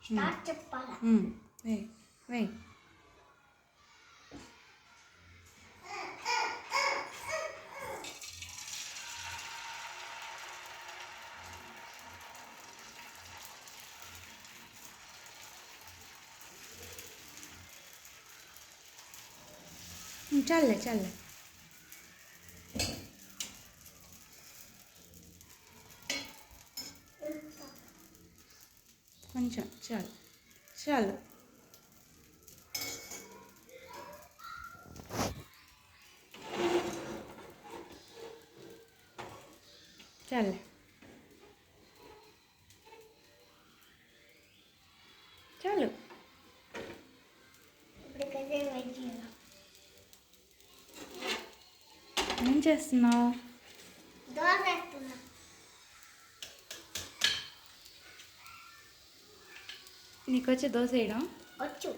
Start చెప్పాలా? వెయ్ వెయ్. చాలే చాలే. కొంచెం చాలు చాలు. చాలే చాలు. ఏం చేస్తున్నావు? నీకు వచ్చి దోశ వేయడం వచ్చు.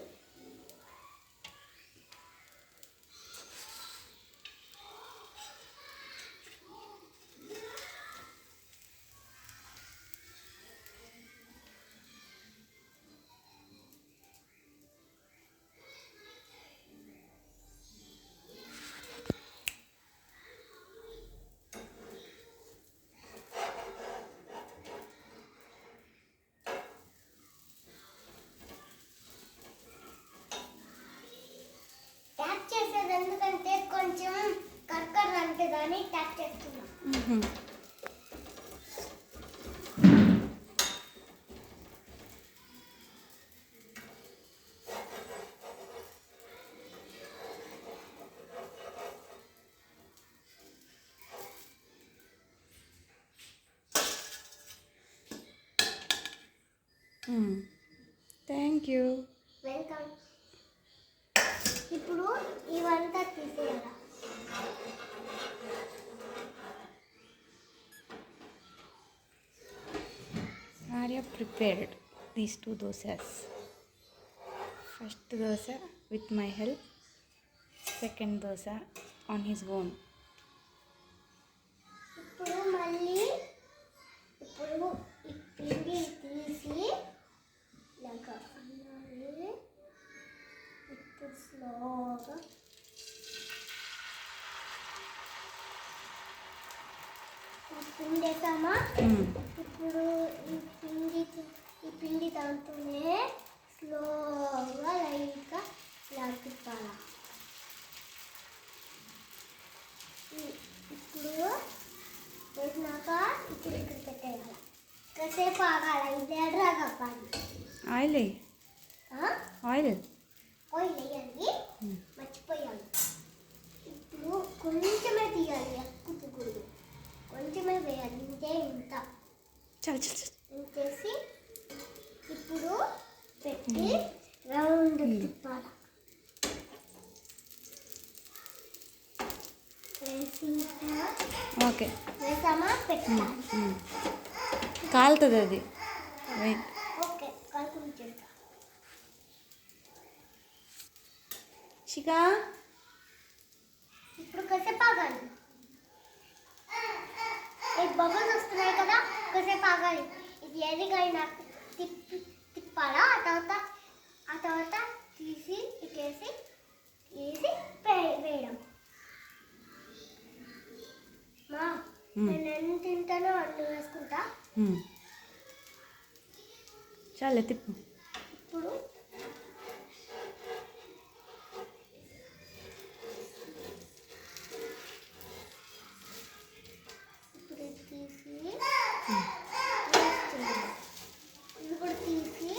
ట్యాప్ చేసేది ఎందుకంటే కొంచెం కర్కర్ అంటే కానీ ట్యాప్ చేస్తున్నాం. Thank you. వెల్కమ్. ఇప్పుడు ఇవంతా తీసేయాలా? Arya prepared these 2 dosas. First dosa with my help, second dosa on his own. ఇప్పుడు ఈ పిండి తీసి ఇలాగా అన్నాలి. ఇప్పుడు స్లోగా పిండి వేసామా? ఇప్పుడు ఈ పిండి దాంతోనే స్లోగా లైట్గా ఇలా తిప్పాలా. ఇప్పుడు వేసినాక ఇప్పుడు ఇక్కడ పెట్టేయాలి. కాసేపు ఆగాల. ఇది ఎర్రగా కాదు. ఆయిల్ ఆయిల్ ఆయిల్ వేయాలి. మర్చిపోయాలి. ఇప్పుడు కొంచెమే తీయాలి, ఎక్కువ తీయకూడదు. కొంచెమే వేయాలి. ఇంత చాలు చాలు. ఇంకేసి ఇప్పుడు పెట్టి రౌండ్ తిప్పాలి. ఓకే వేసామా? పెట్టాలి. కాలుతుంది అది. వెయిట్. ఓకే కలుపుని చేస్తా. శిఖా ఇప్పుడు కాసేపు ఆగాలి. బబుల్స్ వస్తున్నాయి కదా, కాసేపు ఆగాలి. ఇది ఎదిగైనా తిప్పాలా. ఆ తర్వాత తీసి ఇటేసి వేయడం. మా నేను ఎన్ని తింటానో అన్ని వేసుకుంటా. చాలే తిప్పు. ఇప్పుడు తీసి ఇది కూడా తీసి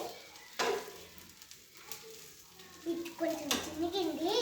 కొంచెం చిన్నగింది.